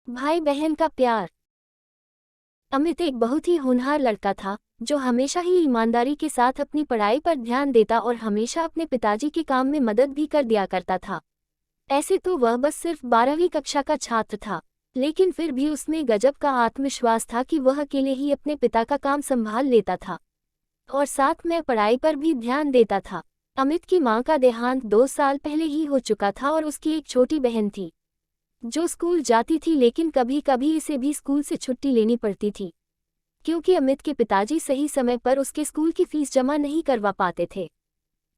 भाई बहन का प्यार। अमित एक बहुत ही होनहार लड़का था जो हमेशा ही ईमानदारी के साथ अपनी पढ़ाई पर ध्यान देता और हमेशा अपने पिताजी के काम में मदद भी कर दिया करता था। ऐसे तो वह बस सिर्फ 12वीं कक्षा का छात्र था, लेकिन फिर भी उसमें गजब का आत्मविश्वास था कि वह अकेले ही अपने पिता का काम संभाल लेता था और साथ में पढ़ाई पर भी ध्यान देता था। अमित की मां का देहांत 2 साल पहले ही हो चुका था और उसकी एक छोटी बहन थी जो स्कूल जाती थी, लेकिन कभी कभी इसे भी स्कूल से छुट्टी लेनी पड़ती थी क्योंकि अमित के पिताजी सही समय पर उसके स्कूल की फीस जमा नहीं करवा पाते थे।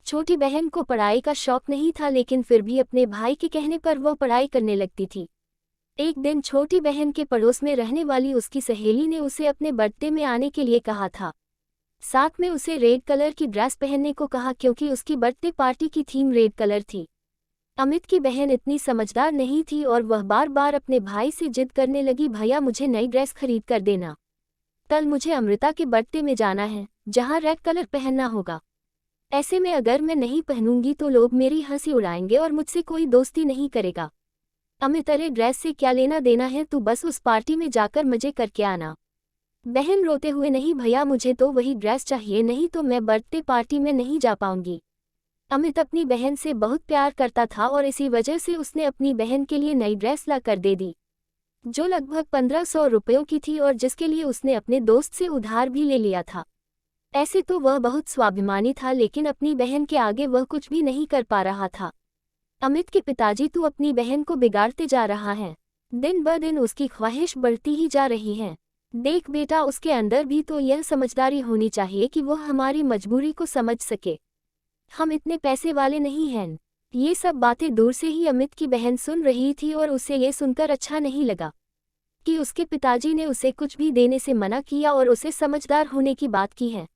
छोटी बहन को पढ़ाई का शौक नहीं था, लेकिन फिर भी अपने भाई के कहने पर वह पढ़ाई करने लगती थी। एक दिन छोटी बहन के पड़ोस में रहने वाली उसकी सहेली ने उसे अपने बर्थडे में आने के लिए कहा था। साथ में उसे रेड कलर की ड्रेस पहनने को कहा क्योंकि उसकी बर्थडे पार्टी की थीम रेड कलर थी। अमित की बहन इतनी समझदार नहीं थी और वह बार बार अपने भाई से जिद करने लगी, भैया मुझे नई ड्रेस खरीद कर देना, कल मुझे अमृता के बर्थडे में जाना है जहां रेड कलर पहनना होगा। ऐसे में अगर मैं नहीं पहनूंगी तो लोग मेरी हंसी उड़ाएंगे और मुझसे कोई दोस्ती नहीं करेगा। अमित, अरे ड्रेस से क्या लेना देना है, तू बस उस पार्टी में जाकर मजे करके आना। बहन रोते हुए, नहीं भैया मुझे तो वही ड्रेस चाहिए, नहीं तो मैं बर्थडे पार्टी में नहीं जा पाऊंगी। अमित अपनी बहन से बहुत प्यार करता था और इसी वजह से उसने अपनी बहन के लिए नई ड्रेस ला कर दे दी जो लगभग 1500 रुपयों की थी और जिसके लिए उसने अपने दोस्त से उधार भी ले लिया था। ऐसे तो वह बहुत स्वाभिमानी था, लेकिन अपनी बहन के आगे वह कुछ भी नहीं कर पा रहा था। अमित के पिताजी, तू अपनी बहन को बिगाड़ते जा रहा है, दिन ब दिन उसकी ख्वाहिश बढ़ती ही जा रही है। देख बेटा, उसके अंदर भी तो यह समझदारी होनी चाहिए कि वह हमारी मजबूरी को समझ सके। हम इतने पैसे वाले नहीं हैं। ये सब बातें दूर से ही अमित की बहन सुन रही थी और उसे ये सुनकर अच्छा नहीं लगा कि उसके पिताजी ने उसे कुछ भी देने से मना किया और उसे समझदार होने की बात की है।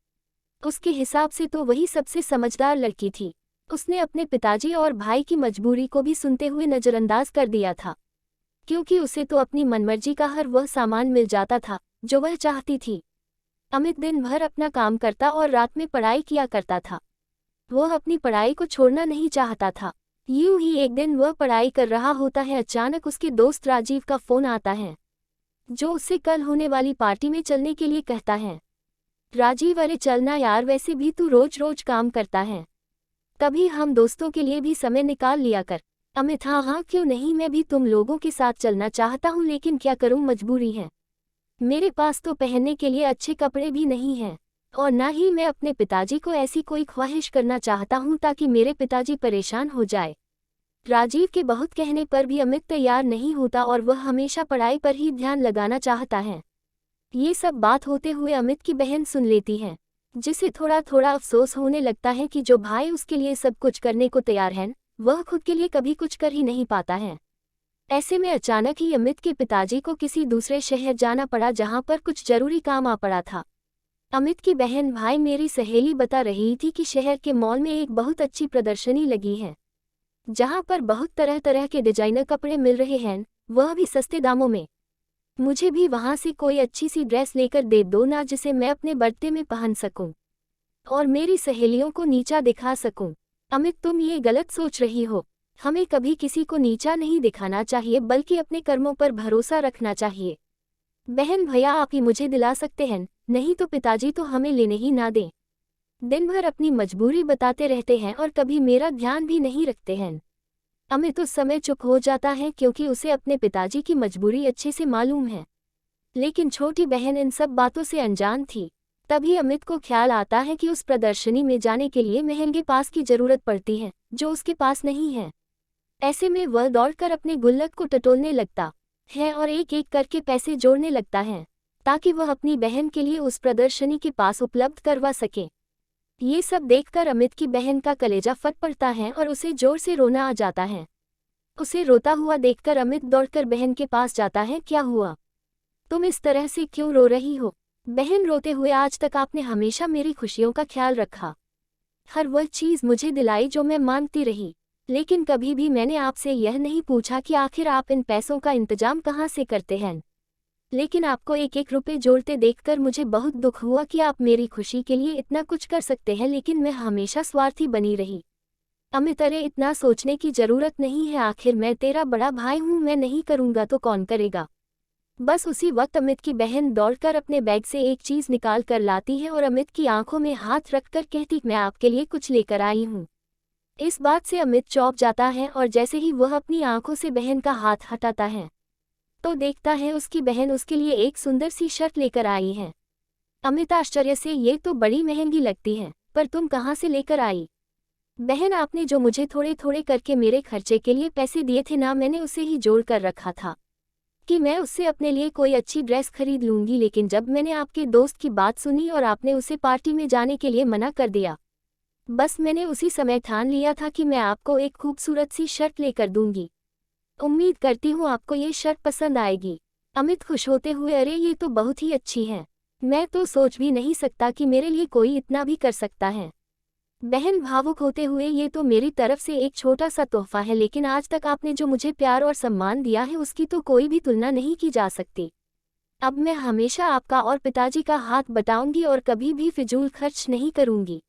उसके हिसाब से तो वही सबसे समझदार लड़की थी। उसने अपने पिताजी और भाई की मजबूरी को भी सुनते हुए नज़रअंदाज कर दिया था, क्योंकि उसे तो अपनी मनमर्जी का हर वह सामान मिल जाता था जो वह चाहती थी। अमित दिन भर अपना काम करता और रात में पढ़ाई किया करता था। वह अपनी पढ़ाई को छोड़ना नहीं चाहता था। यूं ही एक दिन वह पढ़ाई कर रहा होता है, अचानक उसके दोस्त राजीव का फोन आता है जो उससे कल होने वाली पार्टी में चलने के लिए कहता है। राजीव, अरे चलना यार, वैसे भी तू रोज रोज काम करता है, कभी हम दोस्तों के लिए भी समय निकाल लिया कर। अमित, हाँ हाँ क्यों नहीं, मैं भी तुम लोगों के साथ चलना चाहता हूँ, लेकिन क्या करूँ, मजबूरी है। मेरे पास तो पहनने के लिए अच्छे कपड़े भी नहीं हैं और ना ही मैं अपने पिताजी को ऐसी कोई ख्वाहिश करना चाहता हूँ ताकि मेरे पिताजी परेशान हो जाए। राजीव के बहुत कहने पर भी अमित तैयार नहीं होता और वह हमेशा पढ़ाई पर ही ध्यान लगाना चाहता है। ये सब बात होते हुए अमित की बहन सुन लेती है, जिसे थोड़ा थोड़ा अफसोस होने लगता है कि जो भाई उसके लिए सब कुछ करने को तैयार है, वह खुद के लिए कभी कुछ कर ही नहीं पाता है। ऐसे में अचानक ही अमित के पिताजी को किसी दूसरे शहर जाना पड़ा जहाँ पर कुछ जरूरी काम आ पड़ा था। अमित की बहन, भाई मेरी सहेली बता रही थी कि शहर के मॉल में एक बहुत अच्छी प्रदर्शनी लगी है जहां पर बहुत तरह तरह के डिजाइनर कपड़े मिल रहे हैं, वह भी सस्ते दामों में। मुझे भी वहां से कोई अच्छी सी ड्रेस लेकर दे दो ना, जिसे मैं अपने बर्थडे में पहन सकूं और मेरी सहेलियों को नीचा दिखा सकूं। अमित, तुम ये गलत सोच रही हो। हमें कभी किसी को नीचा नहीं दिखाना चाहिए, बल्कि अपने कर्मों पर भरोसा रखना चाहिए। बहन, भैया आप ही मुझे दिला सकते हैं, नहीं तो पिताजी तो हमें लेने ही ना दें। दिन भर अपनी मजबूरी बताते रहते हैं और कभी मेरा ध्यान भी नहीं रखते हैं। अमित उस समय चुप हो जाता है क्योंकि उसे अपने पिताजी की मजबूरी अच्छे से मालूम है, लेकिन छोटी बहन इन सब बातों से अनजान थी। तभी अमित को ख्याल आता है कि उस प्रदर्शनी में जाने के लिए महंगे पास की जरूरत पड़ती है जो उसके पास नहीं है। ऐसे में वह दौड़कर अपने गुल्लक को टटोलने लगता है और एक एक करके पैसे जोड़ने लगता है ताकि वह अपनी बहन के लिए उस प्रदर्शनी के पास उपलब्ध करवा सके। ये सब देखकर अमित की बहन का कलेजा फट पड़ता है और उसे जोर से रोना आ जाता है। उसे रोता हुआ देखकर अमित दौड़कर बहन के पास जाता है। क्या हुआ, तुम इस तरह से क्यों रो रही हो? बहन रोते हुए, आज तक आपने हमेशा मेरी खुशियों का ख्याल रखा, हर वह चीज़ मुझे दिलाई जो मैं मांगती रही, लेकिन कभी भी मैंने आपसे यह नहीं पूछा कि आखिर आप इन पैसों का इंतजाम कहाँ से करते हैं। लेकिन आपको एक एक रुपये जोड़ते देखकर मुझे बहुत दुख हुआ कि आप मेरी खुशी के लिए इतना कुछ कर सकते हैं, लेकिन मैं हमेशा स्वार्थी बनी रही। अमित, अरे इतना सोचने की जरूरत नहीं है, आखिर मैं तेरा बड़ा भाई हूँ, मैं नहीं करूँगा तो कौन करेगा। बस उसी वक्त अमित की बहन दौड़कर अपने बैग से एक चीज निकाल कर लाती है और अमित की आंखों में हाथ रखकर कहती, मैं आपके लिए कुछ लेकर आई हूँ। इस बात से अमित चौंक जाता है और जैसे ही वह अपनी आंखों से बहन का हाथ हटाता है तो देखता है उसकी बहन उसके लिए एक सुंदर सी शर्ट लेकर आई है। अमित आश्चर्य से, ये तो बड़ी महंगी लगती है, पर तुम कहाँ से लेकर आई? बहन, आपने जो मुझे थोड़े थोड़े करके मेरे खर्चे के लिए पैसे दिए थे ना, मैंने उसे ही जोड़ कर रखा था कि मैं उससे अपने लिए कोई अच्छी ड्रेस खरीद लूंगी, लेकिन जब मैंने आपके दोस्त की बात सुनी और आपने उसे पार्टी में जाने के लिए मना कर दिया, बस मैंने उसी समय ठान लिया था कि मैं आपको एक खूबसूरत सी शर्ट लेकर दूंगी। उम्मीद करती हूँ आपको ये शर्ट पसंद आएगी। अमित खुश होते हुए, अरे ये तो बहुत ही अच्छी है, मैं तो सोच भी नहीं सकता कि मेरे लिए कोई इतना भी कर सकता है। बहन भावुक होते हुए, ये तो मेरी तरफ से एक छोटा सा तोहफा है, लेकिन आज तक आपने जो मुझे प्यार और सम्मान दिया है उसकी तो कोई भी तुलना नहीं की जा सकती। अब मैं हमेशा आपका और पिताजी का हाथ बटाऊंगी और कभी भी फिजूल खर्च नहीं करूंगी।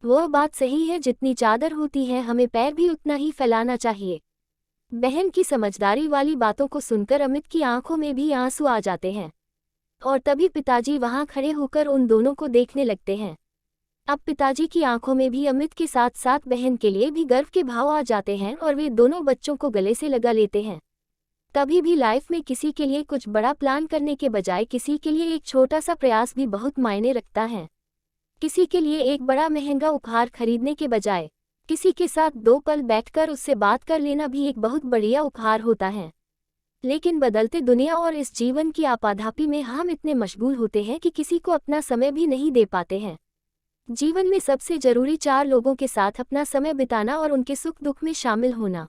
वह बात सही है, जितनी चादर होती है हमें पैर भी उतना ही फैलाना चाहिए। बहन की समझदारी वाली बातों को सुनकर अमित की आंखों में भी आंसू आ जाते हैं और तभी पिताजी वहां खड़े होकर उन दोनों को देखने लगते हैं। अब पिताजी की आंखों में भी अमित के साथ साथ बहन के लिए भी गर्व के भाव आ जाते हैं और वे दोनों बच्चों को गले से लगा लेते हैं। कभी भी लाइफ में किसी के लिए कुछ बड़ा प्लान करने के बजाय किसी के लिए एक छोटा सा प्रयास भी बहुत मायने रखता है। किसी के लिए एक बड़ा महंगा उपहार खरीदने के बजाय किसी के साथ 2 पल बैठकर उससे बात कर लेना भी एक बहुत बढ़िया उपहार होता है। लेकिन बदलते दुनिया और इस जीवन की आपाधापी में हम इतने मशगूल होते हैं कि किसी को अपना समय भी नहीं दे पाते हैं। जीवन में सबसे जरूरी 4 लोगों के साथ अपना समय बिताना और उनके सुख दुख में शामिल होना,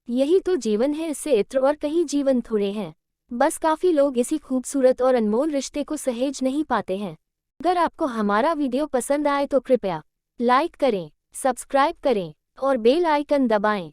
यही तो जीवन है, इससे इत्र और कहीं जीवन थोड़े हैं। बस काफ़ी लोग इसी खूबसूरत और अनमोल रिश्ते को सहेज नहीं पाते हैं। अगर आपको हमारा वीडियो पसंद आए तो कृपया लाइक करें, सब्सक्राइब करें और बेल आइकन दबाएं।